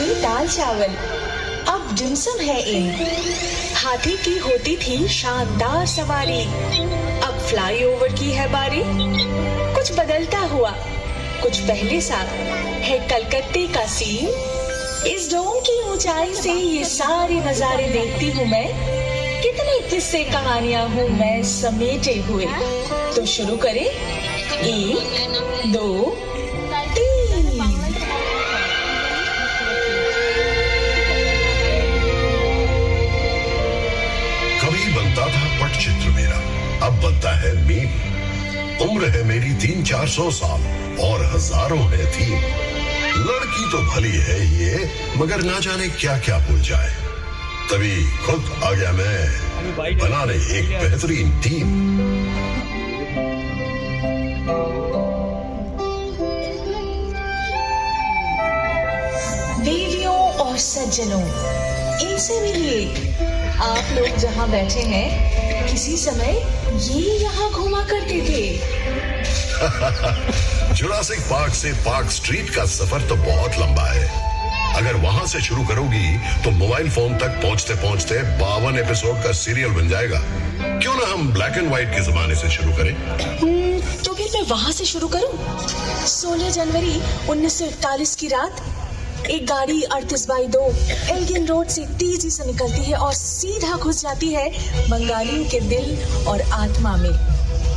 थे दाल चावल, अब डिमसम है इन। हाथी की होती थी शानदार सवारी, अब फ्लाईओवर की है बारी। कुछ बदलता हुआ, कुछ पहले सा है कलकत्ते का सीन। इस डोम की ऊंचाई से ये सारे नजारे देखती हूँ मैं। कितने किस्से कहानियां हूँ मैं समेटे हुए। तो शुरू करें, 1 2 3। कभी बनता था पटचित्र मेरा, अब बनता है मीम। उम्र है मेरी 300-400 साल और हजारों है थीम। लड़की तो भली है ये, मगर ना जाने क्या क्या भूल जाए। तभी खुद आ गया मैं बनाने एक बेहतरीन टीम। देवियों और सज्जनों, इनसे मिलिए। आप लोग जहाँ बैठे हैं, किसी समय ये यहाँ घुमा करते थे। जुरासिक पार्क से पार्क स्ट्रीट का सफर तो बहुत लंबा है। अगर वहां से शुरू करोगी तो मोबाइल फोन तक पहुंचते पहुंचते 52 एपिसोड का सीरियल बन जाएगा। क्यों ना हम ब्लैक एंड व्हाइट के जमाने से शुरू करें? तो फिर मैं वहां से शुरू करूं? 16 जनवरी 1941 की रात एक गाड़ी 38/2 एल्गिन रोड से तेजी से निकलती है और सीधा घुस जाती है बंगालियों के दिल और आत्मा में।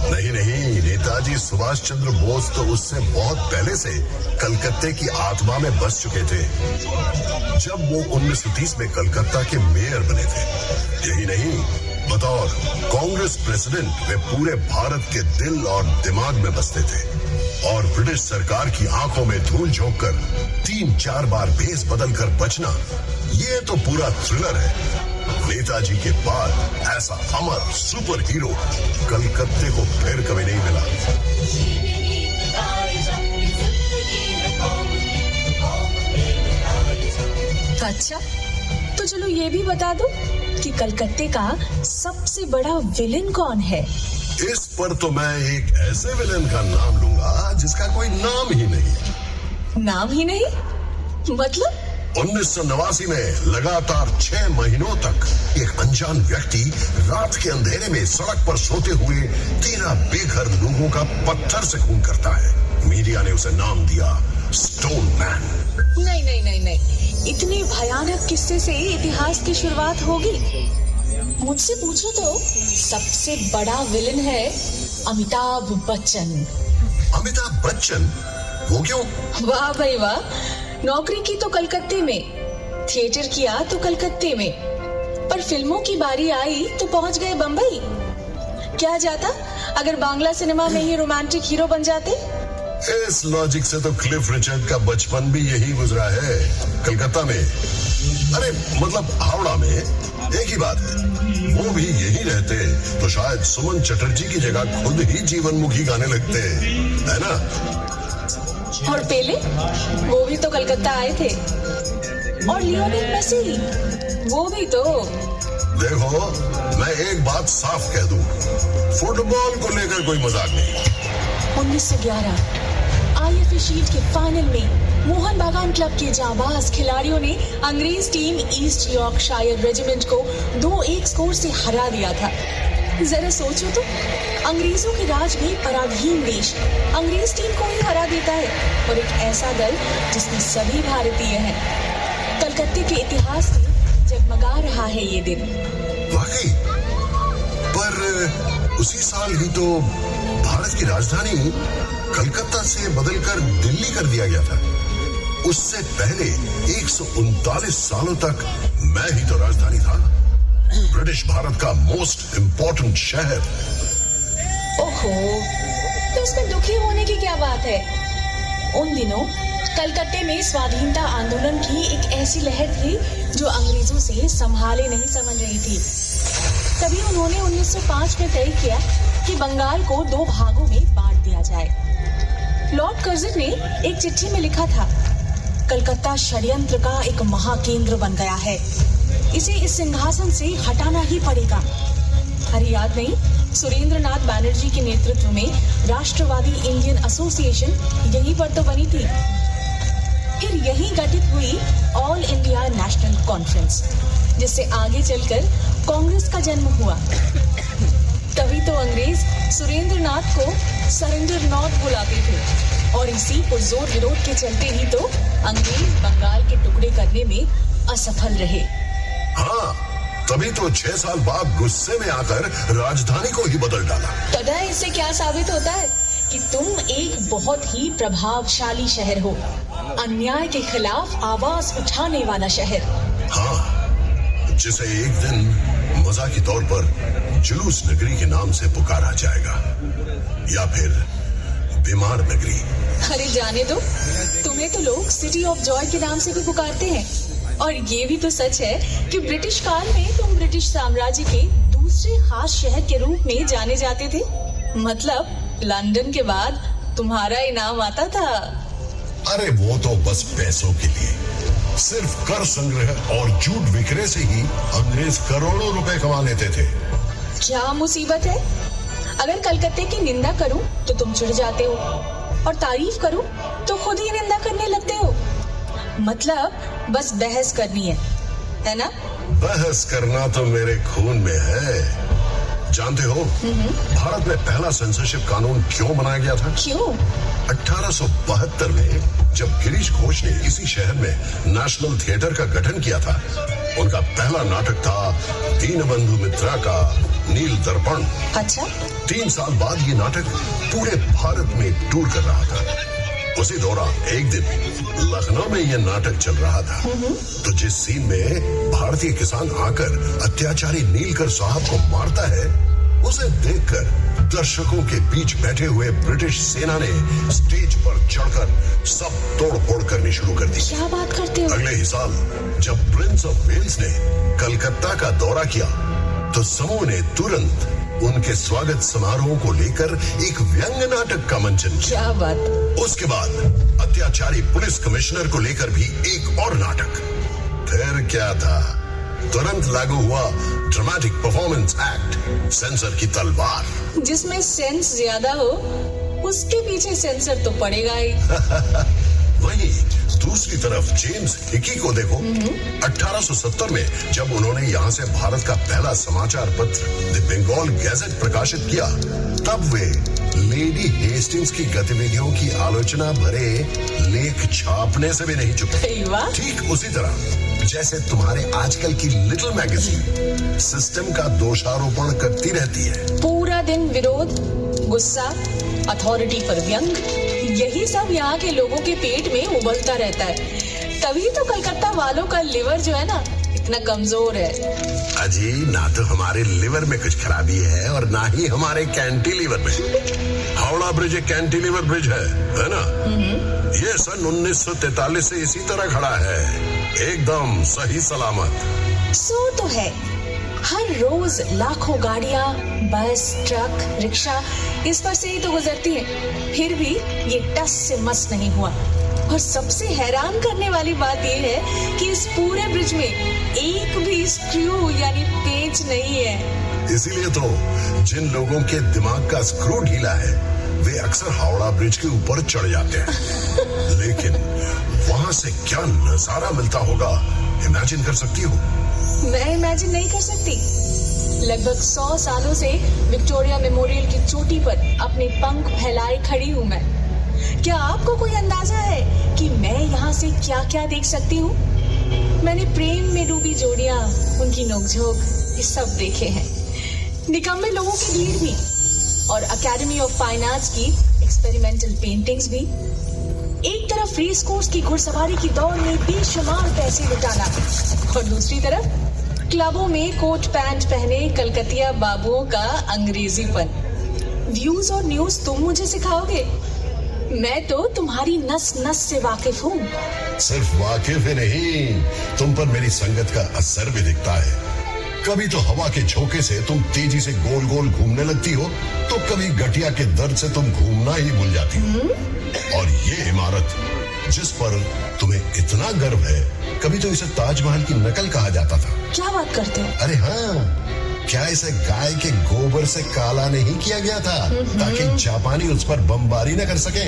नहीं, नेताजी सुभाष चंद्र बोस तो उससे बहुत पहले से कलकत्ते की आत्मा में बस चुके थे, जब वो 1930 में कलकत्ता के मेयर बने थे। यही नहीं, बतौर कांग्रेस प्रेसिडेंट वे पूरे भारत के दिल और दिमाग में बसते थे और ब्रिटिश सरकार की आंखों में धूल झोंक कर 3-4 बार भेस बदल कर बचना, ये तो पूरा थ्रिलर है। नेताजी के बाद ऐसा अमर सुपर हीरो कलकत्ते को फिर कभी नहीं मिला। अच्छा, तो चलो ये भी बता दो कि कलकत्ते का सबसे बड़ा विलेन कौन है? इस पर तो मैं एक ऐसे विलेन का नाम लूंगा जिसका कोई नाम ही नहीं। नाम ही नहीं? मतलब? 1989 में लगातार 6 महीनों तक एक अनजान व्यक्ति रात के अंधेरे में सड़क पर सोते हुए 13 बेघर लोगों का पत्थर से खून करता है। मीडिया ने उसे नाम दिया स्टोन मैन। नहीं, इतने भयानक किस्से से इतिहास की शुरुआत होगी? मुझसे पूछो तो सबसे बड़ा विलेन है अमिताभ बच्चन। अमिताभ बच्चन? वो क्यों? वाह भाई वाह, नौकरी की तो कलकत्ते में, थिएटर किया तो कलकत्ते में, पर फिल्मों की बारी आई तो पहुंच गए बंबई। क्या जाता अगर बांग्ला सिनेमा में ही रोमांटिक हीरो बन जाते? इस लॉजिक से तो क्लिफ रिचर्ड का बचपन भी यही गुजरा है, कलकत्ता में। अरे मतलब हावड़ा में। एक ही बात है, वो भी यही रहते तो शायद सुमन चटर्जी की जगह खुद ही जीवनमुखी गाने लगते, है ना? और पेले, वो भी तो कलकत्ता आए थे। और लियोनेल मेसी, वो भी तो। देखो, मैं एक बात साफ कह दूं, फुटबॉल को लेकर कोई मजाक नहीं। 1911 IFA शील्ड के फाइनल में मोहन बागान क्लब के जाबाज खिलाड़ियों ने अंग्रेज टीम ईस्ट यॉर्कशायर रेजिमेंट को 2-1 स्कोर से हरा दिया था। जरा सोचो तो, अंग्रेजों के राज में पराधीन देश अंग्रेज टीम को ही हरा देता है, और एक ऐसा दल जिसमें सभी भारतीय हैं। कलकत्ते के इतिहास में जगमगा रहा है ये दिन। वाकई, पर उसी साल ही तो भारत की राजधानी कलकत्ता से बदलकर दिल्ली कर दिया गया था। उससे पहले 139 सालों तक मैं ही तो राजधानी था, ब्रिटिश भारत का मोस्ट इम्पोर्टेंट शहर। ओहो, तो इसमें दुखी होने की क्या बात है? उन दिनों कलकत्ते में स्वाधीनता आंदोलन की एक ऐसी लहर थी जो अंग्रेजों से संभाले नहीं समझ रही थी। तभी उन्होंने 1905 में तय किया कि बंगाल को 2 भागों में बांट दिया जाए। लॉर्ड कर्जन ने एक चिट्ठी में लिखा था, कलकत्ता षड्यंत्र का एक महाकेंद्र बन गया है, इसे इस सिंहासन से हटाना ही पड़ेगा। अरे याद नहीं, सुरेंद्र नाथ बैनर्जी के नेतृत्व में राष्ट्रवादी इंडियन एसोसिएशन यहीं पर तो बनी थी। फिर यहीं गठित हुई ऑल नेशनल कॉन्फ्रेंस, जिससे आगे चलकर कांग्रेस का जन्म हुआ। तभी तो अंग्रेज सुरेंद्र नाथ को सरेंडर नॉट बुलाते थे और इसी पुरजोर विरोध के चलते ही तो अंग्रेज बंगाल के टुकड़े करने में असफल रहे। हाँ, तभी तो 6 साल बाद गुस्से में आकर राजधानी को ही बदल डाला। पता है इससे क्या साबित होता है? कि तुम एक बहुत ही प्रभावशाली शहर हो, अन्याय के खिलाफ आवाज उठाने वाला शहर। हाँ, जिसे एक दिन मजाकी तौर पर जुलूस नगरी के नाम से पुकारा जाएगा, या फिर बीमार नगरी। अरे जाने दो, तुम्हें तो लोग सिटी ऑफ जॉय के नाम से भी पुकारते हैं। और ये भी तो सच है कि ब्रिटिश काल में तुम ब्रिटिश साम्राज्य के दूसरे खास शहर के रूप में जाने जाते थे। मतलब लंदन के बाद तुम्हारा इनाम आता था। अरे वो तो बस पैसों के लिए, सिर्फ कर संग्रह और झूठ विक्रय से ही अंग्रेज करोड़ों रुपए कमा लेते थे। क्या मुसीबत है? अगर कलकत्ते की निंदा करूं तो तुम चिढ़ जाते हो, और तारीफ करूं तो खुद ही निंदा करने लगते हो। मतलब बस बहस करनी है ना? बहस करना तो मेरे खून में है। जानते हो भारत में पहला सेंसरशिप कानून क्यों बनाया गया था? क्यों? 1872 में जब गिरीश घोष ने इसी शहर में नेशनल थिएटर का गठन किया था, उनका पहला नाटक था दीनबंधु मित्रा का नील दर्पण। अच्छा। 3 साल बाद ये नाटक पूरे भारत में टूर कर रहा था। उसी दौरान एक दिन लखनऊ में यह नाटक चल रहा था, तो जिस सीन में भारतीय किसान आकर अत्याचारी नीलकर साहब को मारता है, उसे देखकर दर्शकों के बीच बैठे हुए ब्रिटिश सेना ने स्टेज पर चढ़कर सब तोड़ फोड़ करनी शुरू कर दी। क्या बात करते हो? अगले ही साल जब प्रिंस ऑफ वेल्स ने कलकत्ता का दौरा किया, तो समूह ने तुरंत उनके स्वागत समारोह को लेकर एक व्यंग नाटक का मंचन किया। क्या बात। उसके बाद अत्याचारी पुलिस कमिश्नर को लेकर भी एक और नाटक। फिर क्या था, तुरंत लागू हुआ ड्रामेटिक परफॉर्मेंस एक्ट, सेंसर की तलवार। जिसमें सेंस ज्यादा हो उसके पीछे सेंसर तो पड़ेगा ही। वहीं दूसरी तरफ जेम्स हिकी को देखो। 1870 में जब उन्होंने यहाँ से भारत का पहला समाचार पत्र द बंगाल गैजेट प्रकाशित किया, तब वे लेडी हेस्टिंग्स की गतिविधियों की आलोचना भरे लेख छापने से भी नहीं चुके। ठीक उसी तरह जैसे तुम्हारे आजकल की लिटिल मैगजीन सिस्टम का दोषारोपण करती रहती है। पूरा दिन विरोध, गुस्सा, अथॉरिटी पर व्यंग, यही सब यहाँ के लोगों के पेट में उबलता रहता है। तभी तो कलकत्ता वालों का लिवर जो है ना, इतना कमजोर है। अजी, ना तो हमारे लिवर में कुछ खराबी है और ना ही हमारे कैंटिलीवर में। हावड़ा ब्रिज एक कैंटिलीवर ब्रिज है ना? ये सन 1943 से इसी तरह खड़ा है, एकदम सही सलामत। सो तो है, हर रोज लाखों गाड़ियां, बस, ट्रक, रिक्शा इस पर से ही तो गुजरती हैं। फिर भी ये टस से मस नहीं हुआ। और सबसे हैरान करने वाली बात ये है कि इस पूरे ब्रिज में एक भी स्क्रू यानी पेंच नहीं है। इसीलिए तो जिन लोगों के दिमाग का स्क्रू ढीला है, वे अक्सर हावड़ा ब्रिज के ऊपर चढ़ जाते हैं। लेकिन वहाँ से क्या नजारा मिलता होगा, इमेजिन कर सकती हो? मैं इमेजिन नहीं कर सकती। लगभग 100 सालों से विक्टोरिया मेमोरियल की चोटी पर अपने पंख फैलाए खड़ी हूँ मैं। क्या आपको कोई अंदाजा है कि मैं यहाँ से क्या क्या देख सकती हूँ? मैंने प्रेम में डूबी जोड़ियां, उनकी नोकझोंक, ये सब देखे हैं। निकम्मे लोगों की भीड़ भी, और अकेडमी ऑफ फाइन आर्ट्स की एक्सपेरिमेंटल पेंटिंग्स भी। एक तरफ रेस कोर्स की घुड़सवारी की दौड़ में बेशुमार पैसे लुटाना, और दूसरी तरफ क्लबों में कोट पैंट पहने कलकतिया बाबुओं का अंग्रेजीपन। व्यूज और न्यूज तुम मुझे सिखाओगे? मैं तो तुम्हारी नस नस से वाकिफ हूँ। सिर्फ वाकिफ ही नहीं, तुम पर मेरी संगत का असर भी दिखता है। कभी तो हवा के झोंके से तुम तेजी से गोल गोल घूमने लगती हो, तो कभी गठिया के दर्द से तुम घूमना ही भूल जाती हो। और ये इमारत जिस पर तुम्हें इतना गर्व है, कभी तो इसे ताजमहल की नकल कहा जाता था। क्या बात करते हो? अरे हाँ, क्या इसे गाय के गोबर से काला नहीं किया गया था ताकि जापानी उस पर बमबारी न कर सके?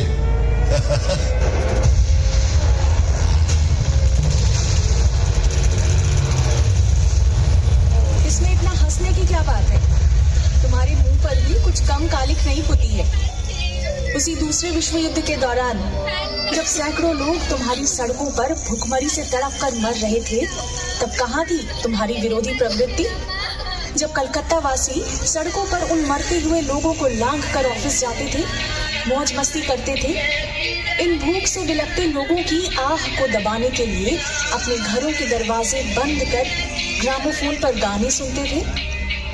किसी दूसरे विश्व युद्ध के दौरान जब सैकड़ों लोग तुम्हारी सड़कों पर भूखमरी से तड़प कर मर रहे थे, तब कहाँ थी तुम्हारी विरोधी प्रवृत्ति? जब कलकत्ता वासी सड़कों पर उन मरते हुए लोगों को लांघ कर ऑफिस जाते थे, मौज मस्ती करते थे, इन भूख से बिलखते लोगों की आह को दबाने के लिए अपने घरों के दरवाजे बंद कर ग्रामोफोन पर गाने सुनते थे,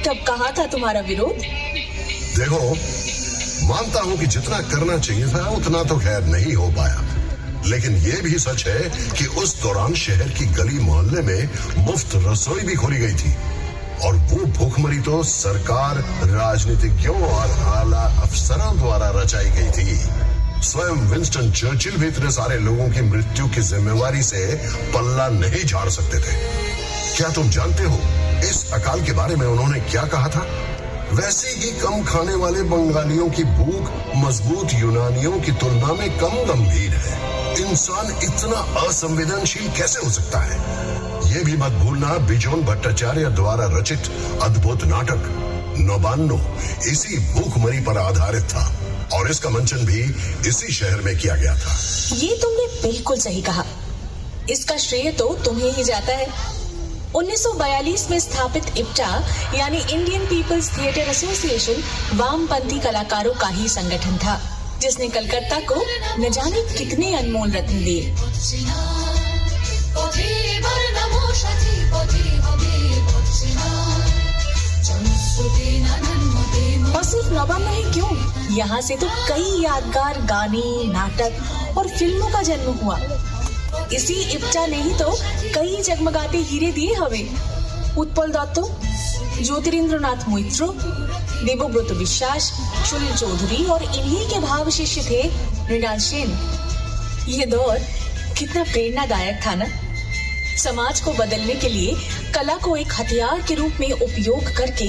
तब कहाँ था तुम्हारा विरोध? देखो, मानता हूं कि जितना करना चाहिए था उतना तो खैर नहीं हो पाया, लेकिन ये भी सच है कि उस दौरान शहर की गली मोहल्ले में मुफ्त रसोई भी खोली गई थी, और वो भूखमरी तो सरकार, राजनीतिज्ञों और आला अफसरों द्वारा रचाई गई थी। स्वयं विंस्टन चर्चिल भी इतने सारे लोगों की मृत्यु की जिम्मेवारी से पल्ला नहीं झाड़ सकते थे। क्या तुम जानते हो इस अकाल के बारे में उन्होंने क्या कहा था? वैसे ही कम खाने वाले बंगालियों की भूख मजबूत यूनानियों की तुलना में कम गंभीर है। इंसान इतना असंवेदनशील कैसे हो सकता है? ये भी मत भूलना, बिजोन भट्टाचार्य द्वारा रचित अद्भुत नाटक नौबान्नो इसी भूखमरी पर आधारित था, और इसका मंचन भी इसी शहर में किया गया था। ये तुमने बिल्कुल सही कहा। इसका श्रेय तो तुम्हें ही जाता है। 1942 में स्थापित इप्टा यानी इंडियन पीपल्स थिएटर एसोसिएशन वामपंथी कलाकारों का ही संगठन था, जिसने कलकत्ता को न जाने कितने अनमोल रत्न दिए। और सिर्फ नौबान्नो ही क्यों, यहाँ से तो कई यादगार गाने, नाटक और फिल्मों का जन्म हुआ। इसी इप्टा ने ही तो कई जगमगाते हीरे दिए हमें। उत्पल दत्त, ज्योतिरिंद्रनाथ मोइत्रो, देवव्रत विश्वास, सुनील चौधरी और इन्हीं के भाव शिष्य थे मृणाल सेन। ये दौर कितना प्रेरणादायक था ना। समाज को बदलने के लिए कला को एक हथियार के रूप में उपयोग करके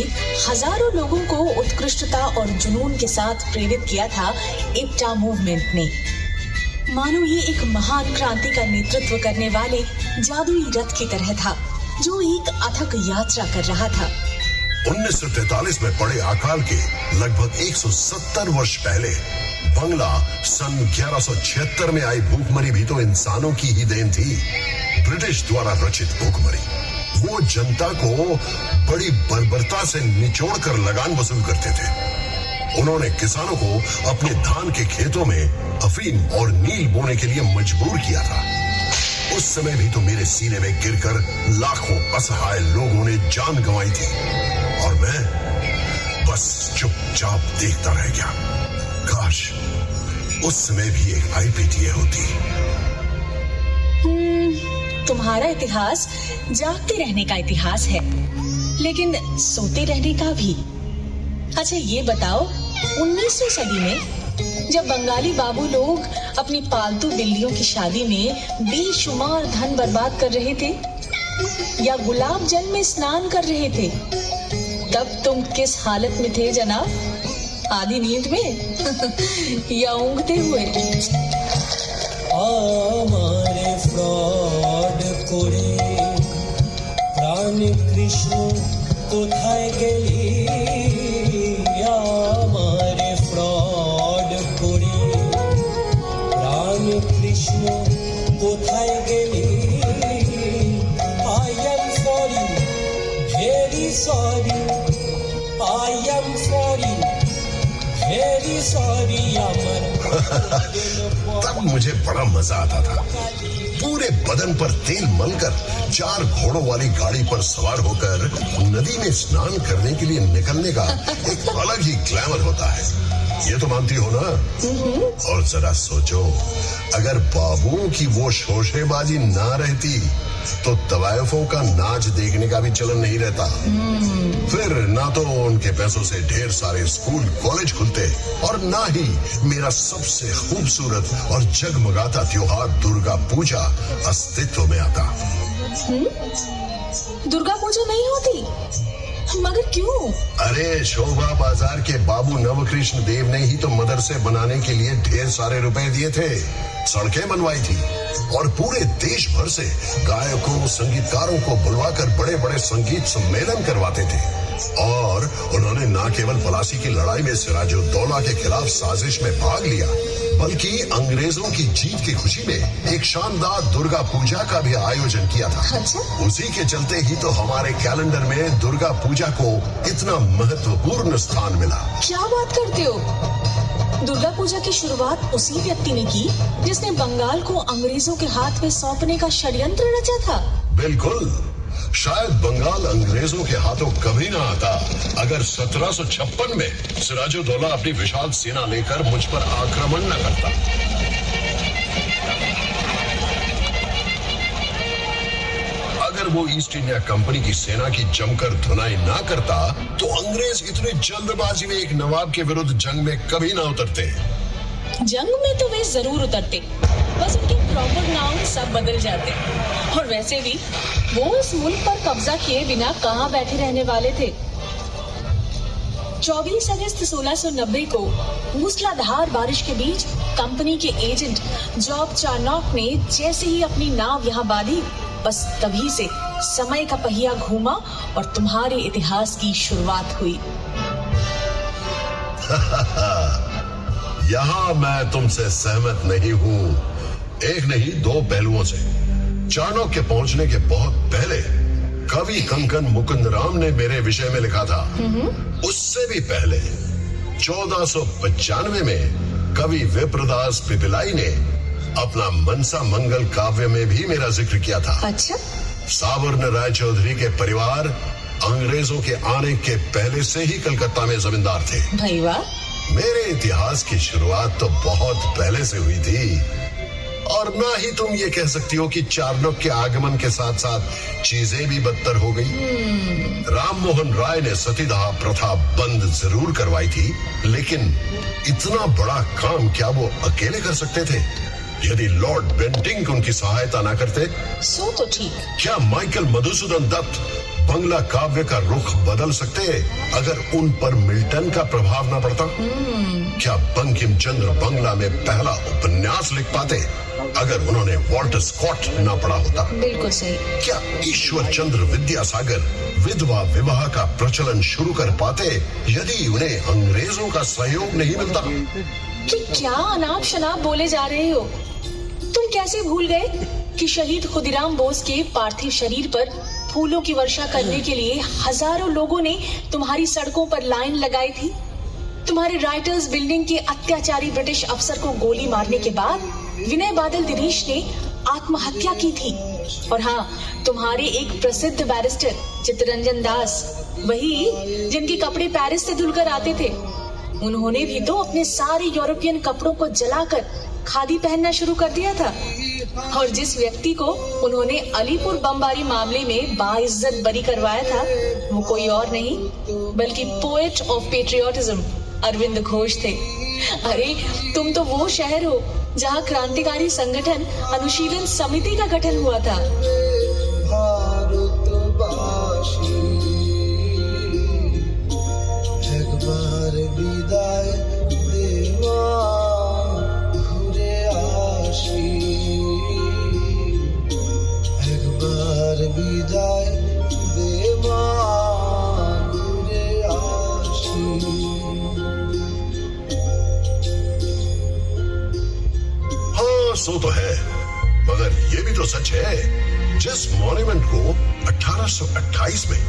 हजारों लोगों को उत्कृष्टता और जुनून के साथ प्रेरित किया था इप्टा मूवमेंट ने। मानो ये एक महान क्रांति का नेतृत्व करने वाले जादुई रथ की तरह था, जो एक अथक यात्रा कर रहा था। 1943 में पड़े अकाल के लगभग 170 वर्ष पहले बंगला सन 1176 में आई भूखमरी भी तो इंसानों की ही देन थी। ब्रिटिश द्वारा रचित भूखमरी वो जनता को बड़ी बर्बरता से निचोड़ कर लगान वसूल करते थे। उन्होंने किसानों को अपने धान के खेतों में अफीम और नील बोने के लिए मजबूर किया था। उस समय भी तो मेरे सीने में गिरकर लाखों असहाय लोगों ने जान गंवाई थी, और मैं बस चुपचाप देखता रह गया। काश उस समय भी एक आईपीटीए होती। तुम्हारा इतिहास जागते रहने का इतिहास है, लेकिन सोते रहने का भी। अच्छा ये बताओ, 19वीं सदी में जब बंगाली बाबू लोग अपनी पालतू बिल्लियों की शादी में बेशुमार धन बर्बाद कर रहे थे या गुलाब जल में स्नान कर रहे थे, तब तुम किस हालत में थे जनाब? आधी नींद में या ऊँघते हुए? आमारे फ्रॉड करे प्राण कृष्ण कोथाय गेली, आमारे फ्रॉड करे प्राण कृष्ण कोथाय गेली। I am sorry, very sorry, I am sorry, very sorry. अमर तब मुझे बड़ा मजा आता था। पूरे बदन पर तेल मलकर 4 घोड़ों वाली गाड़ी पर सवार होकर नदी में स्नान करने के लिए निकलने का एक अलग ही ग्लैमर होता है। ये तो मानती हो ना? और जरा सोचो, अगर बाबू की वो शोशेबाजी ना रहती तो तवायफों का नाच देखने का भी चलन नहीं रहता। फिर ना तो उनके पैसों से ढेर सारे स्कूल कॉलेज खुलते, और ना ही मेरा सबसे खूबसूरत और जगमगाता त्योहार दुर्गा पूजा अस्तित्व में आता। दुर्गा पूजा नहीं होती? मगर क्यों? अरे शोभा बाजार के बाबू नवकृष्ण देव ने ही तो मदरसे बनाने के लिए ढेर सारे रुपए दिए थे, सड़कें बनवाई थी, और पूरे देश भर से गायकों संगीतकारों को बुलवाकर बड़े बड़े संगीत सम्मेलन करवाते थे। और उन्होंने न केवल पलासी की लड़ाई में सिराजुद्दौला के खिलाफ साजिश में भाग लिया, बल्कि अंग्रेजों की जीत की खुशी में एक शानदार दुर्गा पूजा का भी आयोजन किया था। अच्छा? उसी के चलते ही तो हमारे कैलेंडर में दुर्गा पूजा को इतना महत्वपूर्ण स्थान मिला। क्या बात करते हो? दुर्गा पूजा की शुरुआत उसी व्यक्ति ने की जिसने बंगाल को अंग्रेजों के हाथ में सौंपने का षड्यंत्र रचा था। बिल्कुल। शायद बंगाल अंग्रेजों के हाथों कभी ना आता अगर 1756 में सिराजुद्दौला अपनी विशाल सेना लेकर मुझ पर आक्रमण न करता। अगर वो ईस्ट इंडिया कंपनी की सेना की जमकर धुनाई ना करता तो अंग्रेज इतनी जल्दबाजी में एक नवाब के विरुद्ध जंग में कभी ना उतरते। जंग में तो वे जरूर उतरते, बस उनके प्रॉपर नाउन सब बदल जाते। और वैसे भी वो इस मुल्क पर कब्जा किए बिना कहाँ बैठे रहने वाले थे। 24 अगस्त 1690 को मूसलाधार बारिश के बीच कंपनी के एजेंट जॉब चार्नॉक ने जैसे ही अपनी नाव यहाँ बांधी, बस तभी से समय का पहिया घूमा और तुम्हारे इतिहास की शुरुआत हुई। यहाँ मैं तुमसे सहमत नहीं हूँ। एक नहीं, दो पहलुओं से। चाणक्य के पहुंचने के बहुत पहले कवि कंकन मुकुंदराम ने मेरे विषय में लिखा था। उससे भी पहले 1495 में कवि विप्रदास पिपिलाई ने अपना मनसा मंगल काव्य में भी मेरा जिक्र किया था। अच्छा? सावर्ण राय चौधरी के परिवार अंग्रेजों के आने के पहले से ही कलकत्ता में जमींदार थे। भाई वाह। मेरे इतिहास की शुरुआत तो बहुत पहले से हुई थी। और ना ही तुम ये कह सकती हो कि चार्नोक के आगमन के साथ साथ चीजें भी बदतर हो गई। राम मोहन राय ने सतीदाह प्रथा बंद जरूर करवाई थी, लेकिन इतना बड़ा काम क्या वो अकेले कर सकते थे? यदि लॉर्ड बेंटिंक उनकी सहायता ना करते सो तो ठीक। क्या माइकल मधुसूदन दत्त बंगला काव्य का रुख बदल सकते अगर उन पर मिल्टन का प्रभाव न पड़ता? क्या बंकिम चंद्र बंगला में पहला उपन्यास लिख पाते अगर उन्होंने वॉल्टर स्कॉट न पढ़ा होता? बिल्कुल सही। क्या ईश्वर चंद्र विद्यासागर विधवा विवाह का प्रचलन शुरू कर पाते यदि उन्हें अंग्रेजों का सहयोग नहीं मिलता? कि क्या अनाप शनाप बोले जा रहे हो? तुम कैसे भूल गए कि शहीद खुदीराम बोस के पार्थिव शरीर पर फूलों की वर्षा करने के लिए हजारों लोगों ने तुम्हारी सड़कों पर लाइन लगाई थी। तुम्हारे राइटर्स बिल्डिंग के अत्याचारी ब्रिटिश अफसर को गोली मारने के बाद विनय बादल दिनेश ने आत्महत्या की थी। और हाँ, तुम्हारे एक प्रसिद्ध बैरिस्टर चित्तरंजन दास, वही जिनके कपड़े पेरिस से धुलकर आते थे, उन्होंने भी तो अपने सारे यूरोपियन कपड़ों को जलाकर खादी पहनना शुरू कर दिया था। और जिस व्यक्ति को उन्होंने अलीपुर बमबारी मामले में बाइज्जत बरी करवाया था, वो कोई और नहीं बल्कि poet of patriotism Arvind Ghosh थे। अरे तुम तो वो शहर हो जहाँ क्रांतिकारी संगठन अनुशीलन समिति का गठन हुआ था। एक बार विदाई देवा घुरे आशी, एक बार विदाई देवा घुरे आशी। हाँ, सो तो है, मगर ये भी तो सच है, जिस मॉन्यूमेंट को 1828 में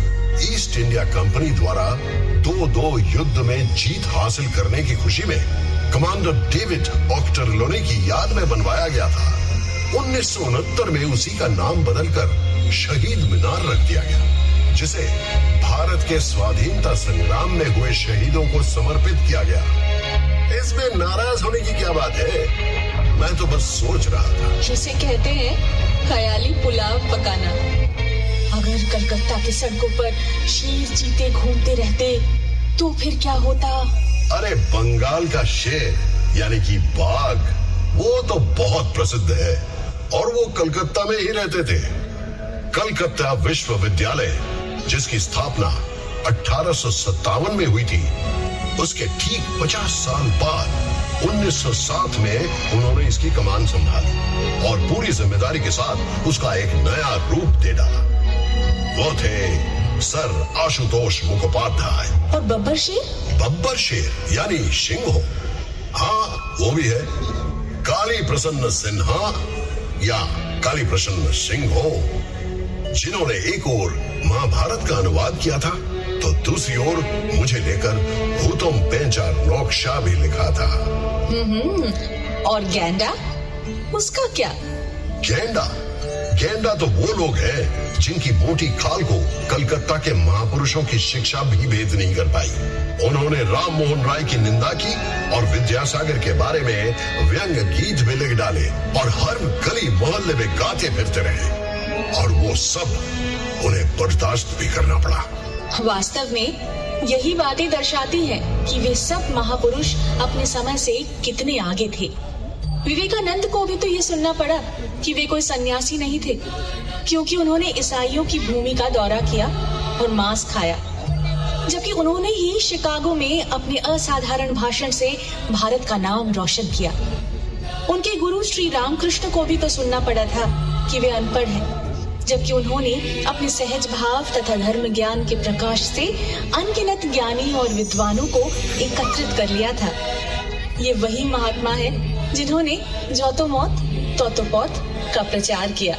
ईस्ट इंडिया कंपनी द्वारा 2-2 युद्ध में जीत हासिल करने की खुशी में कमांडर डेविड ऑक्टरलोनी की याद में बनवाया गया था, 1969 में उसी का नाम बदलकर शहीद मीनार रख दिया गया, जिसे भारत के स्वाधीनता संग्राम में हुए शहीदों को समर्पित किया गया। इसमें नाराज होने की क्या बात है? मैं तो बस सोच रहा था। जिसे कहते हैं ख्याली पुलाव पकाना। अगर कलकत्ता की सड़कों पर शेर चीते घूमते रहते तो फिर क्या होता? अरे बंगाल का शेर यानी कि बाघ, वो तो बहुत प्रसिद्ध है और वो कलकत्ता में ही रहते थे। कलकत्ता विश्वविद्यालय, जिसकी स्थापना 1857 में हुई थी, उसके ठीक 50 साल बाद 1907 में उन्होंने इसकी कमान संभाली और पूरी जिम्मेदारी के साथ उसका एक नया रूप दे डाला। वो थे सर आशुतोष मुखोपाध्याय। और बब्बर शेर? बब्बर शेर यानी सिंह, हाँ वो भी है। काली प्रसन्न सिन्हा या काली प्रसन्न सिंह, जिन्होंने एक ओर महाभारत का अनुवाद किया था तो दूसरी ओर मुझे लेकर हुतुम पेंचा नौकशा भी लिखा था। और गैंडा, उसका क्या? गेंडा तो वो लोग हैं जिनकी मोटी खाल को कलकत्ता के महापुरुषों की शिक्षा भी भेद नहीं कर पाई। उन्होंने राम मोहन राय की निंदा की और विद्यासागर के बारे में व्यंग गीत भी लिख डाले और हर गली मोहल्ले में गाते फिरते रहे, और वो सब उन्हें बर्दाश्त भी करना पड़ा। वास्तव में यही बातें दर्शाती हैं कि वे सब महापुरुष अपने समय से कितने आगे थे। विवेकानंद को भी तो ये सुनना पड़ा कि वे कोई सन्यासी नहीं थे, क्योंकि उन्होंने ईसाइयों की भूमि का दौरा किया और मांस खाया, जबकि उन्होंने ही शिकागो में अपने असाधारण भाषण से भारत का नाम रोशन किया। उनके गुरु श्री रामकृष्ण को भी तो सुनना पड़ा था कि वे अनपढ़ हैं, जबकि उन्होंने अपने सहज भाव तथा धर्म ज्ञान के प्रकाश से अनगिनत ज्ञानी और विद्वानों को एकत्रित कर लिया था। ये वही महात्मा है जिन्होंने जो तो मौत तो पौत का प्रचार किया,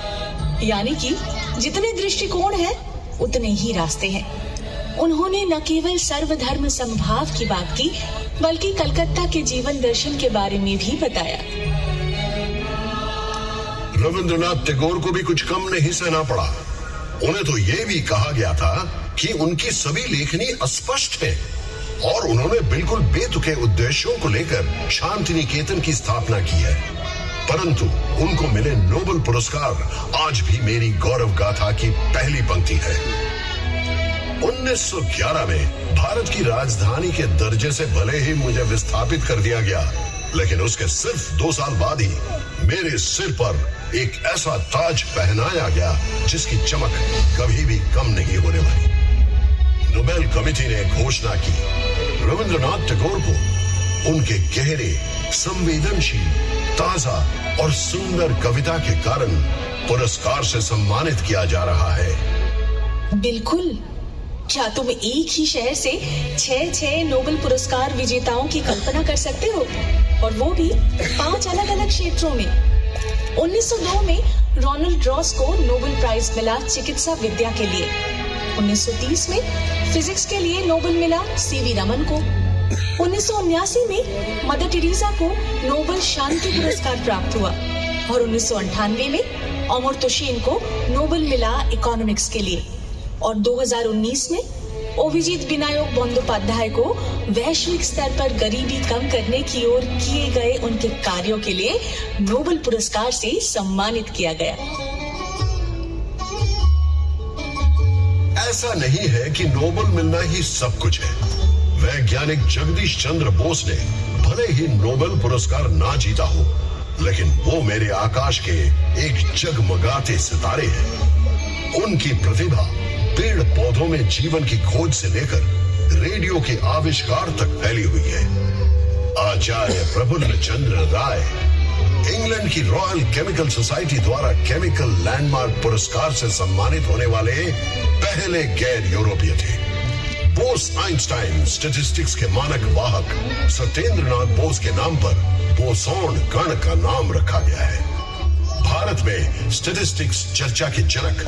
यानी कि जितने दृष्टिकोण हैं उतने ही रास्ते हैं। उन्होंने न केवल सर्वधर्म समभाव की बात की, बल्कि कलकत्ता के जीवन दर्शन के बारे में भी बताया। रविंद्रनाथ टैगोर को भी कुछ कम नहीं सहना पड़ा। उन्हें तो ये भी कहा गया था कि उनकी सभी लेखनी अस्पष्ट है, और उन्होंने बिल्कुल बेतुके उद्देश्यों को लेकर शांति निकेतन की स्थापना की है। परंतु उनको मिले नोबेल पुरस्कार आज भी मेरी गौरव गाथा की पहली पंक्ति है। 1911 में भारत की राजधानी के दर्जे से भले ही मुझे विस्थापित कर दिया गया, लेकिन उसके सिर्फ 2 साल बाद ही मेरे सिर पर एक ऐसा ताज पहनाया गया जिसकी चमक कभी भी कम नहीं होने वाली। नोबेल कमेटी ने घोषणा की रविंद्रनाथ टैगोर को उनके गहरे, संवेदनशील, ताजा और सुंदर कविता के कारण पुरस्कार से सम्मानित किया जा रहा है। बिल्कुल। क्या तुम एक ही शहर से 6 नोबेल पुरस्कार विजेताओं की कल्पना कर सकते हो, और वो भी 5 अलग अलग क्षेत्रों में? 1902 में रोनाल्ड रॉस को नोबेल प्राइज मिला चिकित्सा विद्या के लिए। 1930 में फिजिक्स के लिए नोबेल मिला सीवी रमन को। 1979 में मदर टेरेसा को नोबेल शांति पुरस्कार प्राप्त हुआ, और 1998 में अमर्त्य सेन को नोबेल मिला इकोनॉमिक्स के लिए, और 2019 में अभिजीत विनायक बंदोपाध्याय को वैश्विक स्तर पर गरीबी कम करने की ओर किए गए उनके कार्यों के लिए नोबेल पुरस्कार से सम्मानित किया गया। ऐसा नहीं है कि नोबेल मिलना ही सब कुछ है। वैज्ञानिक जगदीश चंद्र बोस ने भले ही नोबेल पुरस्कार ना जीता हो, लेकिन वो मेरे आकाश के एक जगमगाते सितारे हैं। उनकी प्रतिभा पेड़ पौधों में जीवन की खोज से लेकर रेडियो के आविष्कार तक फैली हुई है। आचार्य प्रफुल्ल चंद्र राय इंग्लैंड की रॉयल केमिकल सोसाइटी द्वारा केमिकल लैंडमार्क पुरस्कार से सम्मानित होने वाले पहले गैर यूरोपीय थे। बोस आइंस्टाइन स्टैटिस्टिक्स के मानक वाहक सत्येंद्रनाथ बोस के नाम पर बोसोन गण का नाम रखा गया है। भारत में स्टैटिस्टिक्स चर्चा के जनक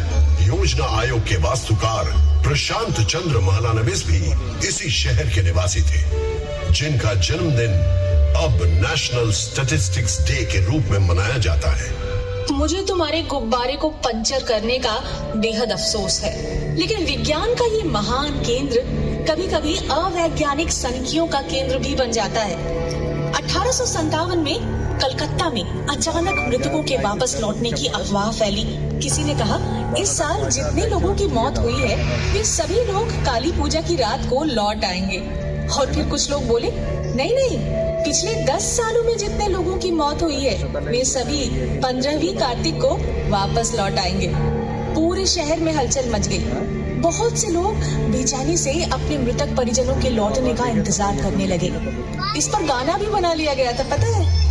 योजना आयोग के वास्तुकार प्रशांत चंद्र महालानबिस भी इसी शहर के निवासी थे, जिनका जन्मदिन अब नेशनल स्टैटिस्टिक्स डे के रूप में मनाया जाता है। मुझे तुम्हारे गुब्बारे को पंचर करने का बेहद अफसोस है, लेकिन विज्ञान का ये महान केंद्र कभी कभी अवैज्ञानिक सनकियों का केंद्र भी बन जाता है। 1857 में कलकत्ता में अचानक मृतकों के वापस लौटने की अफवाह फैली। किसी ने कहा इस साल जितने लोगों की मौत हुई है वे सभी लोग काली पूजा की रात को लौट आएंगे। और फिर कुछ लोग बोले नहीं, पिछले 10 सालों में जितने लोगों की मौत हुई है वे सभी 15वीं कार्तिक को वापस लौट आएंगे। पूरे शहर में हलचल मच गई। बहुत से लोग बेचैनी से अपने मृतक परिजनों के लौटने का इंतजार करने लगे। इस पर गाना भी बना लिया गया था, पता है?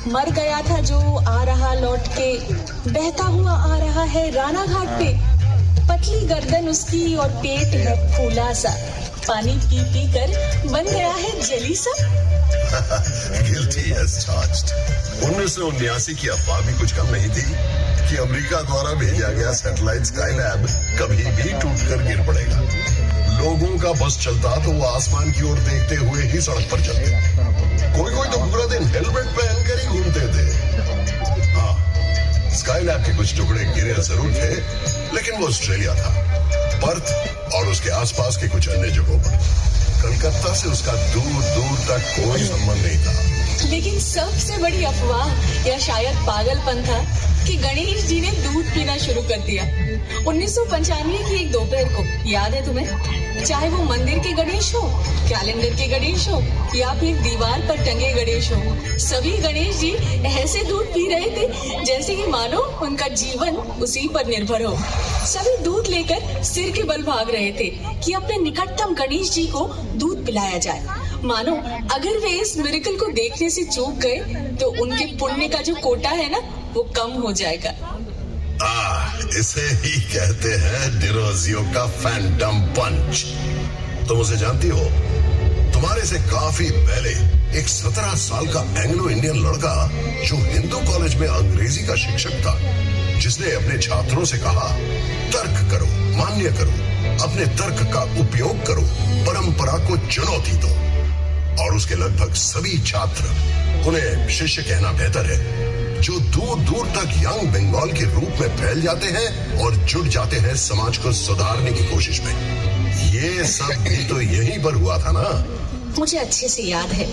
मर गया था जो आ रहा लौट के, बहता हुआ आ रहा है राना घाट पे। पतली गर्दन उसकी और पेट है फूला सा। पानी पी पी कर बन गया है जेली सा। Guilty as charged. 1979 की अफवाह भी कुछ कम नहीं थी कि अमेरिका द्वारा भेजा गया सैटेलाइट स्काईलैब कभी भी टूटकर गिर पड़ेगा। लोगों का बस चलता तो वो आसमान की ओर देखते हुए ही सड़क पर चलते। कोई कोई तो पूरा दिन हेलमेट पहनकर ही घूमते थे। हाँ, स्काईलैब के कुछ टुकड़े गिरे जरूर थे, लेकिन वो ऑस्ट्रेलिया था, पर्थ और उसके आसपास के कुछ अन्य जगहों पर। कलकत्ता से उसका दूर दूर तक कोई संबंध नहीं था। लेकिन सबसे बड़ी अफवाह या शायद पागलपन था कि गणेश जी ने दूध पीना शुरू कर दिया। 1995 की एक दोपहर को, याद है तुम्हें? चाहे वो मंदिर के गणेश हो, कैलेंडर के गणेश हो या फिर दीवार पर टंगे गणेश हो, सभी गणेश जी ऐसे दूध पी रहे थे जैसे कि मानो उनका जीवन उसी पर निर्भर हो। सभी दूध लेकर सिर के बल भाग रहे थे कि अपने निकटतम गणेश जी को दूध पिलाया जाए। मानो अगर वे इस मिरेकल को देखने से चूक गए तो उनके पुण्य का जो कोटा है ना, वो कम हो जाएगा। इसे ही कहते हैं डिरोजियो का फैंटम पंच। तुम उसे जानती हो? तुम्हारे से काफी पहले एक 17 साल का एंग्लो इंडियन लड़का जो हिंदू कॉलेज में अंग्रेजी का शिक्षक था, जिसने अपने छात्रों से कहा, तर्क करो, मान्य करो, अपने तर्क का उपयोग करो, परंपरा को चुनौती दो। और उसके लगभग सभी छात्र, उन्हें शिष्य कहना बेहतर है, जो दूर दूर तक यंग बंगाल के रूप में फैल जाते हैं और जुट जाते हैं समाज को सुधारने की कोशिश में। ये सब भी तो यहीं पर हुआ था ना। मुझे अच्छे से याद है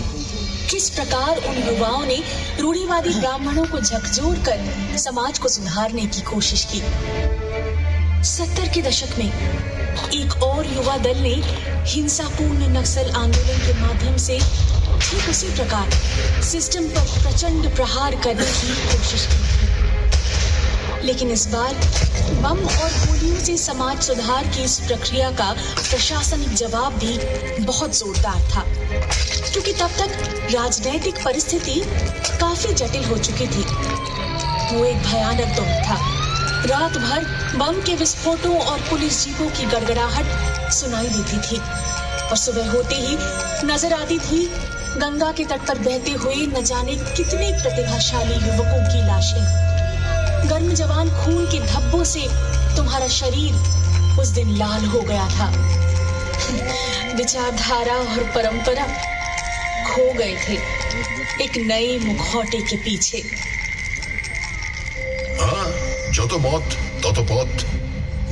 किस प्रकार उन युवाओं ने रूढ़िवादी ब्राह्मणों को झकझोर कर समाज को सुधारने की कोशिश की। 70 के दशक में एक और युवा दल ने हिंसापूर्ण नक्सल आंदोलन के माध्यम से ठीक उसी प्रकार सिस्टम पर प्रचंड प्रहार करने की कोशिश की थी। लेकिन इस बार बम और गोलियों से समाज सुधार की इस प्रक्रिया का प्रशासनिक जवाब भी बहुत जोरदार था, क्योंकि तब तक राजनैतिक परिस्थिति काफी जटिल हो चुकी थी। वो एक भयानक दौर था। रात भर बम के विस्फोटों और पुलिस जीपों की गड़गड़ाहट सुनाई देती थी और सुबह होते ही नजर आती थी गंगा के तट पर बहते हुए न जाने कितने प्रतिभाशाली युवकों की लाशें। गर्म जवान खून के धब्बों से तुम्हारा शरीर उस दिन लाल हो गया था। विचारधारा और परंपरा खो गए थे एक नए मुखौटे के पीछे। हाँ, जो तो मौत तो पौत।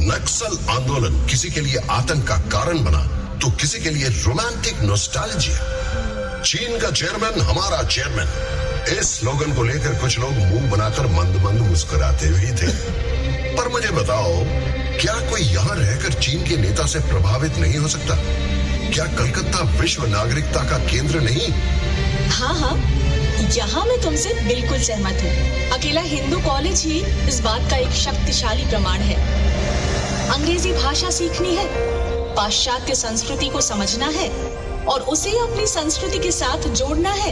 नक्सल आंदोलन किसी के लिए आतंक का कारण बना तो किसी के लिए रोमांटिक नॉस्टैल्जिया। चीन का चेयरमैन हमारा चेयरमैन, इस स्लोगन को लेकर कुछ लोग मुंह बनाकर मंद मंद मुस्कुराते भी थे। पर मुझे बताओ, क्या कोई यहाँ रहकर चीन के नेता से प्रभावित नहीं हो सकता? क्या कलकत्ता विश्व नागरिकता का केंद्र नहीं? हाँ, यहाँ मैं तुमसे बिल्कुल सहमत हूँ। अकेला हिंदू कॉलेज ही इस बात का एक शक्तिशाली प्रमाण है। अंग्रेजी भाषा सीखनी है, पाश्चात्य संस्कृति को समझना है और उसे अपनी संस्कृति के साथ जोड़ना है।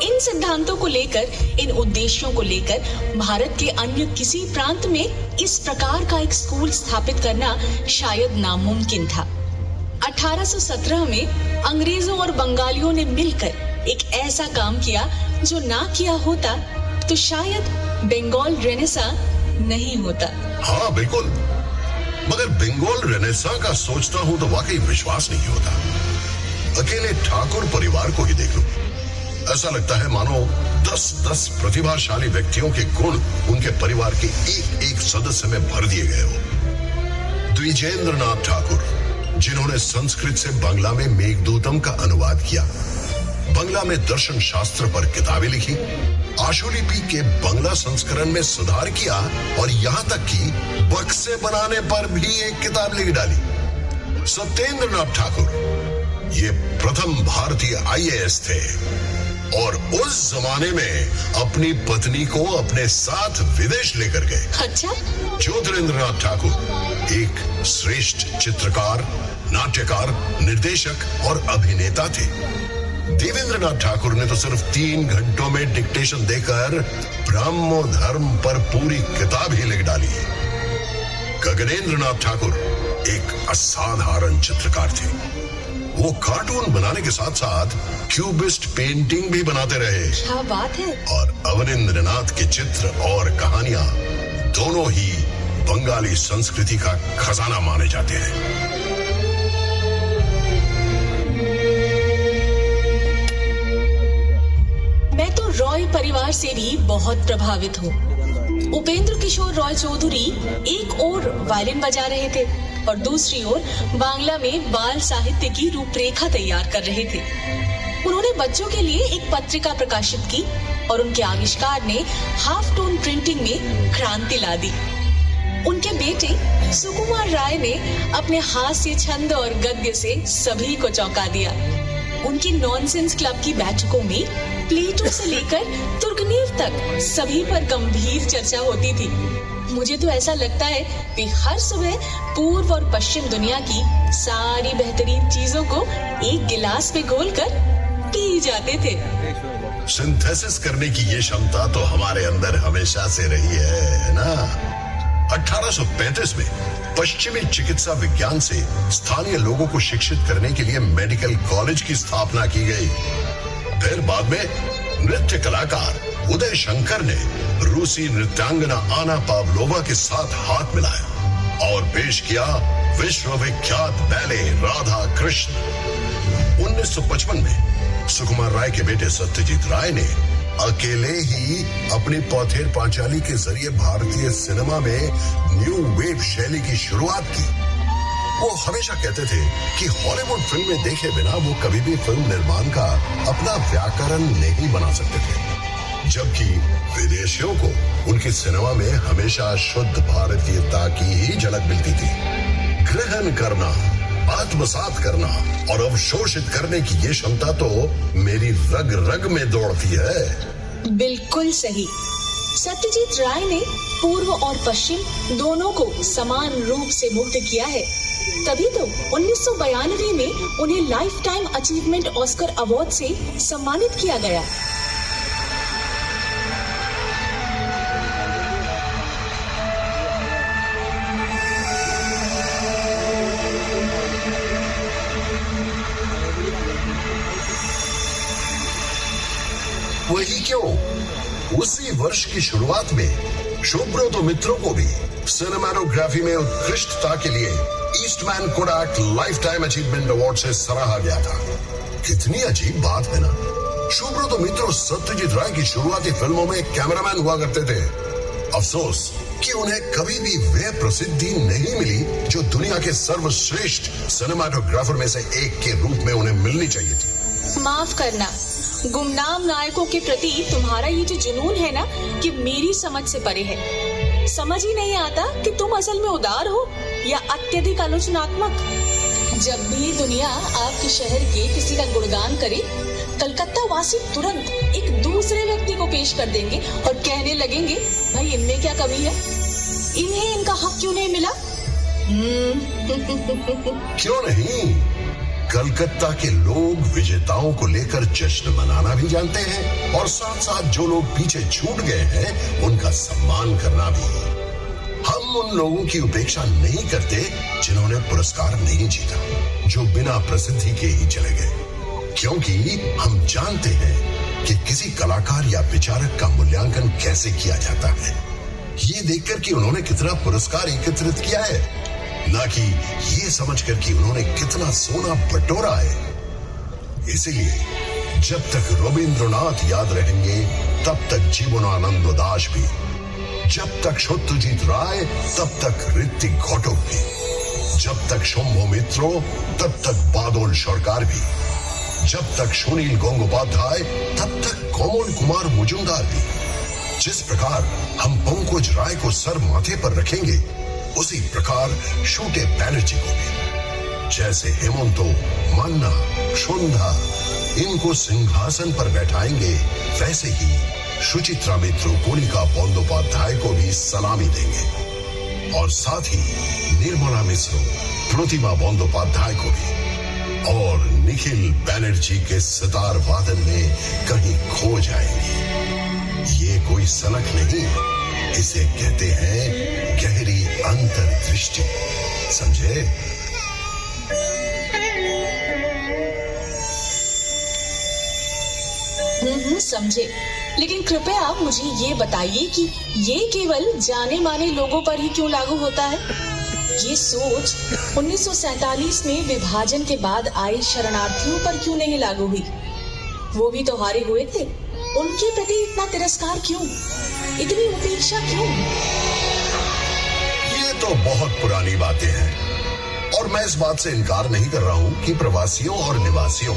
इन सिद्धांतों को लेकर, इन उद्देश्यों को लेकर भारत के अन्य किसी प्रांत में इस प्रकार का एक स्कूल स्थापित करना शायद नामुमकिन था। 1817 में अंग्रेजों और बंगालियों ने मिलकर एक ऐसा काम किया जो ना किया होता तो शायद बंगाल रेनेसा नहीं होता। हाँ बिल्कुल, मगर बंगाल रेनेसा का सोचता हूँ तो वाकई विश्वास नहीं होता। अकेले ठाकुर परिवार को ही देख लो, ऐसा लगता है मानो 10-10 प्रतिभाशाली व्यक्तियों के गुण उनके परिवार के एक एक सदस्य में भर दिए गए हो। द्विजेंद्र नाथ ठाकुर, जिन्होंने संस्कृत से बांग्ला में मेघदूतम का अनुवाद किया, बांग्ला में दर्शन शास्त्र पर किताबें लिखी, आशुलिपि के बांग्ला संस्करण में सुधार किया और यहाँ तक कि बक्से बनाने पर भी एक किताब लिख डाली। सत्येंद्र नाथ ठाकुर, ये प्रथम भारतीय IAS थे और उस जमाने में अपनी पत्नी को अपने साथ विदेश लेकर गए। अच्छा? ज्योतिरिंद्र नाथ ठाकुर एक श्रेष्ठ चित्रकार, नाट्यकार, निर्देशक और अभिनेता थे। देवेंद्र नाथ ठाकुर ने तो सिर्फ 3 घंटों में डिक्टेशन देकर ब्रह्म धर्म पर पूरी किताब ही लिख डाली। गगनेंद्र नाथ ठाकुर एक असाधारण चित्रकार थे। वो कार्टून बनाने के साथ साथ क्यूबिस्ट पेंटिंग भी बनाते रहे। क्या बात है। और अवनींद्र नाथ के चित्र और कहानियां दोनों ही बंगाली संस्कृति का खजाना माने जाते हैं। मैं तो रॉय परिवार से भी बहुत प्रभावित हूँ। उपेंद्र किशोर रॉय चौधरी एक ओर वायलिन बजा रहे थे और दूसरी ओर बांग्ला में बाल साहित्य की रूपरेखा तैयार कर रहे थे। उन्होंने बच्चों के लिए एक पत्रिका प्रकाशित की और उनके आविष्कार ने हाफ टोन प्रिंटिंग में क्रांति ला दी। उनके बेटे सुकुमार राय ने अपने हास्य छंद और गद्य से सभी को चौंका दिया। उनकी नॉनसेंस क्लब की बैठकों में प्लेटो से लेकर तुर्गनेव तक सभी पर गंभीर चर्चा होती थी। मुझे तो ऐसा लगता है कि हर सुबह पूर्व और पश्चिम दुनिया की सारी बेहतरीन चीजों को एक गिलास में घोलकर पी जाते थे। सिंथेसिस करने की ये क्षमता तो हमारे अंदर हमेशा से रही है ना। 1835 में पश्चिमी चिकित्सा विज्ञान से स्थानीय लोगों को शिक्षित करने के लिए मेडिकल कॉलेज की स्थापना की गई। फिर बाद में नृत्य कलाकार उदय शंकर ने रूसी नृत्यांगना आना पावलोवा के साथ हाथ मिलाया और पेश किया विश्वविख्यात बैले राधा कृष्ण। 1955 में सुकुमार राय के बेटे सत्यजीत राय ने अकेले ही अपनी पौथेर पांचाली के जरिए भारतीय सिनेमा में न्यू वेव शैली की शुरुआत की। वो हमेशा कहते थे कि हॉलीवुड फिल्में देखे बिना वो कभी भी फिल्म निर्माण का अपना व्याकरण नहीं बना सकते थे, जबकि विदेशियों को उनकी सिनेमा में हमेशा शुद्ध भारतीयता की ही झलक मिलती थी। ग्रहण करना, आत्मसात करना और अवशोषित करने की ये क्षमता तो मेरी रग रग में दौड़ती है। बिल्कुल सही। सत्यजीत राय ने पूर्व और पश्चिम दोनों को समान रूप से मुग्ध किया है। तभी तो 1992 में उन्हें life time achievement Oscar award से सम्मानित किया गया। वही क्यों, उसी वर्ष की शुरुआत में सुब्रतो मित्रों को भी सिनेमाटोग्राफी में उत्कृष्टता के लिए Eastman कोडाक life time achievement award से सराहा गया था। कितनी अजीब बात है ना। सुब्रतो मित्रों सत्यजीत राय की शुरुआती फिल्मों में कैमरामैन हुआ करते थे। अफसोस कि उन्हें कभी भी वह प्रसिद्धि नहीं मिली जो दुनिया के सर्वश्रेष्ठ सिनेमाटोग्राफर में से एक के रूप में उन्हें मिलनी चाहिए थी। माफ करना, गुमनाम नायकों के प्रति तुम्हारा ये जो जुनून है ना, कि मेरी समझ से परे है। समझ ही नहीं आता कि तुम असल में उदार हो या अत्यधिक आलोचनात्मक। जब भी दुनिया आपके शहर के किसी का गुणगान करे, कलकत्ता वासी तुरंत एक दूसरे व्यक्ति को पेश कर देंगे और कहने लगेंगे, भाई इनमें क्या कमी है, इन्हें इनका हक क्यों नहीं मिला। क्यों नहीं, कलकत्ता के लोग विजेताओं को लेकर जश्न मनाना भी जानते हैं और साथ साथ जो लोग पीछे छूट गए हैं उनका सम्मान करना भी। हम उन लोगों की उपेक्षा नहीं करते जिन्होंने पुरस्कार नहीं जीता, जो बिना प्रसिद्धि के ही चले गए, क्योंकि हम जानते हैं कि किसी कलाकार या विचारक का मूल्यांकन कैसे किया जाता है, ये देखकर कि उन्होंने कितना पुरस्कार एकत्रित किया है, ना कि ये समझकर कि उन्होंने कितना सोना बटोरा है। इसीलिए जब तक रविंद्रनाथ याद रहेंगे तब तक जीवनानंद दास भी, जब तक सत्यजीत राय तब तक ऋतिक घटक भी, जब तक शंभु मित्रो तब तक बादल सरकार भी, जब तक सुनील गंगोपाध्याय तब तक कमल कुमार मुजुमदार भी। जिस प्रकार हम पंकज राय को सर माथे पर रखेंगे, उसी प्रकार शूटे बैनर्जी को भी। जैसे हेमंतो, मन्ना, सुंधा इनको सिंहासन पर बैठाएंगे, वैसे ही सुचित्रा मित्रो, कोलिका बंदोपाध्याय को भी सलामी देंगे और साथ ही निर्मला मिश्रो, प्रतिमा बंदोपाध्याय को भी, और निखिल बैनर्जी के सितार वादन में कहीं खो जाएंगे। ये कोई सनक नहीं, इसे कहते हैं गहरी अंतर्दृष्टि, समझे? समझे। लेकिन कृपया आप मुझे ये बताइए कि ये केवल जाने माने लोगों पर ही क्यों लागू होता है? ये सोच 1947 में विभाजन के बाद आए शरणार्थियों पर क्यों नहीं लागू हुई? वो भी तो हारे हुए थे। उनके प्रति इतना तिरस्कार क्यों? इतनी उपेक्षा क्यों? ये तो बहुत पुरानी बातें हैं और मैं इस बात से इनकार नहीं कर रहा हूं कि प्रवासियों और निवासियों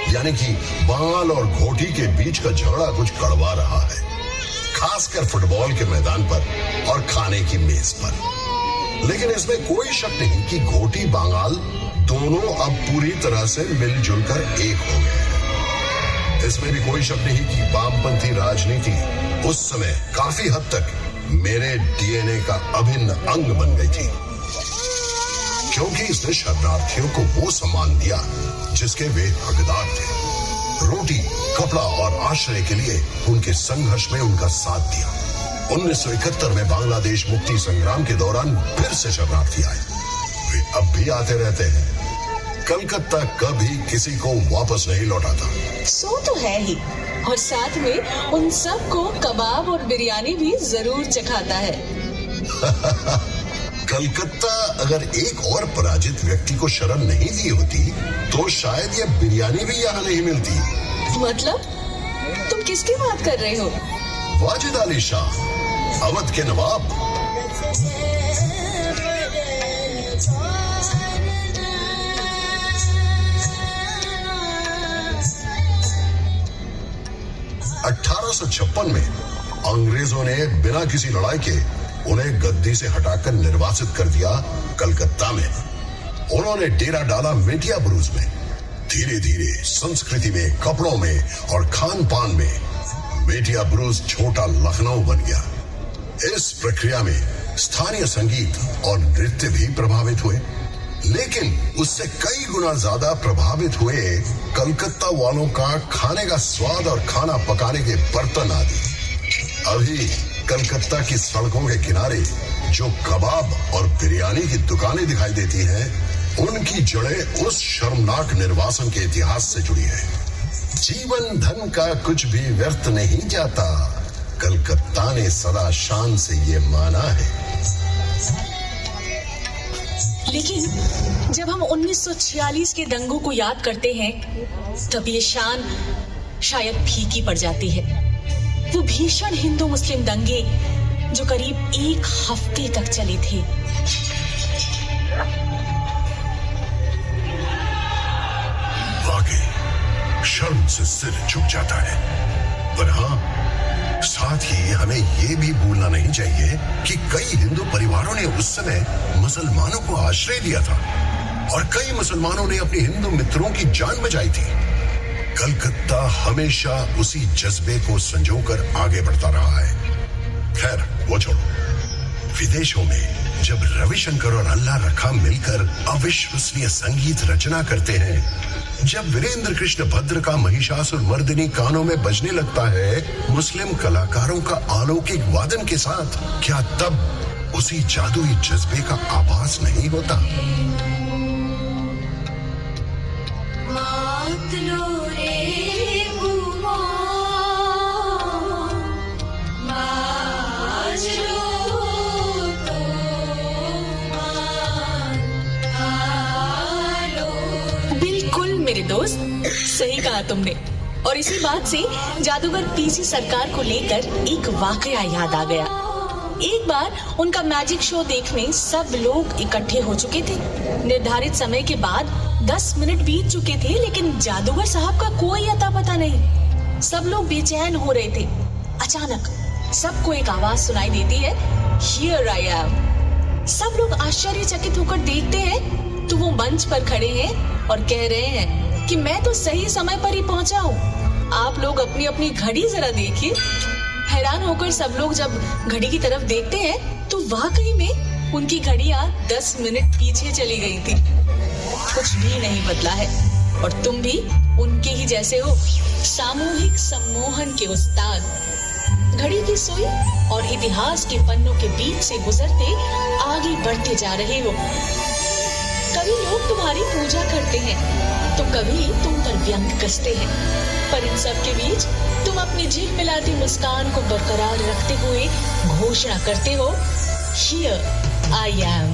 यानी कि बांग्ल और घोटी के बीच का झगड़ा कुछ कड़वा रहा है, खासकर फुटबॉल के मैदान पर और खाने की मेज पर। लेकिन इसमें कोई शक नहीं कि घोटी बांग्ल दोनों अब पूरी तरह से मिलजुल कर एक हो गए हैं। इसमें भी कोई शक नहीं कि वामपंथी राजनीति उस समय काफी हद तक मेरे डीएनए का अभिन्न अंग बन गई थी, क्योंकि इसने शरणार्थियों को वो सम्मान दिया जिसके वे हकदार थे। रोटी, कपड़ा और आश्रय के लिए उनके संघर्ष में उनका साथ दिया। 1971 में बांग्लादेश मुक्ति संग्राम के दौरान फिर से शरणार्थी आए। वे अब भी आते रहते हैं। कलकत्ता कभी किसी को वापस नहीं लौटाता। सो तो है ही, और साथ में उन सबको कबाब और बिरयानी भी जरूर चखाता है। कलकत्ता अगर एक और पराजित व्यक्ति को शरण नहीं दी होती तो शायद ये बिरयानी भी यहाँ नहीं मिलती। मतलब तुम किसकी बात कर रहे हो? वाजिद अली शाह, अवध के नवाब। (1856) में अंग्रेजों ने बिना किसी लड़ाई के उन्हें गद्दी से हटाकर निर्वासित कर दिया कलकत्ता में। उन्होंने डेरा डाला मेटिया बुरुज में। धीरे धीरे संस्कृति में, कपड़ों में और खान पान में मेटिया बुरुज छोटा लखनऊ बन गया। इस प्रक्रिया में स्थानीय संगीत और नृत्य भी प्रभावित हुए, लेकिन उससे कई गुना ज्यादा प्रभावित हुए कलकत्ता वालों का खाने का स्वाद और खाना पकाने के बर्तन आदि। अभी कलकत्ता की सड़कों के किनारे जो कबाब और बिरयानी की दुकानें दिखाई देती हैं, उनकी जड़ें उस शर्मनाक निर्वासन के इतिहास से जुड़ी है। जीवन धन का कुछ भी व्यर्थ नहीं जाता, कलकत्ता ने सदा शान से ये माना है। लेकिन जब हम 1946 के दंगों को याद करते हैं, तब ये शान शायद फीकी पड़ जाती है। वो भीषण हिंदू मुस्लिम दंगे जो करीब एक हफ्ते तक चले थे। वाकई शर्म से सिर झुक जाता है, पर हाँ, साथ ही हमें ये भी भूलना नहीं चाहिए कि कई हिंदू परिवारों ने उस समय मुसलमानों को आश्रय दिया था और कई मुसलमानों ने अपने हिंदू मित्रों की जान बचाई थी। कलकत्ता हमेशा उसी जज्बे को संजोकर आगे बढ़ता रहा है। खैर वो छोड़ो, विदेशों में जब रविशंकर और अल्लाह रखा मिलकर अविश्वसनीय संगीत रचना करते हैं, जब वीरेंद्र कृष्ण भद्र का महिषासुर मर्दिनी कानों में बजने लगता है मुस्लिम कलाकारों का अलौकिक वादन के साथ, क्या तब उसी जादुई जज्बे का आभास नहीं होता? मेरे दोस्त, सही कहा तुमने। और इसी बात से जादूगर पीसी सरकार को लेकर एक वाकया याद आ गया। एक बार उनका मैजिक शो देखने सब लोग इकट्ठे हो चुके थे। निर्धारित समय के बाद 10 मिनट बीत चुके थे, लेकिन जादूगर साहब का कोई अता पता नहीं। सब लोग बेचैन हो रहे थे। अचानक सबको एक आवाज सुनाई देती है, Here I am। सब लोग आश्चर्यचकित होकर देखते हैं तो वो मंच पर खड़े हैं और कह रहे हैं कि मैं तो सही समय पर ही पहुंचा हूँ। आप लोग अपनी अपनी घड़ी जरा देखिए। हैरान होकर सब लोग जब घड़ी की तरफ देखते हैं तो वाकई में उनकी घड़ियां 10 मिनट पीछे चली गई थी। कुछ भी नहीं बदला है और तुम भी उनके ही जैसे हो, सामूहिक सम्मोहन के उस्ताद। घड़ी की सुई और इतिहास के पन्नों के बीच से गुजरते आगे बढ़ते जा रहे हो। कभी लोग तुम्हारी पूजा करते हैं तो कभी तुम पर व्यंग कसते हैं, पर इन सब के बीच तुम अपनी झिलमिलाती मुस्कान को बरकरार रखते हुए घोषणा करते हो, Here I am।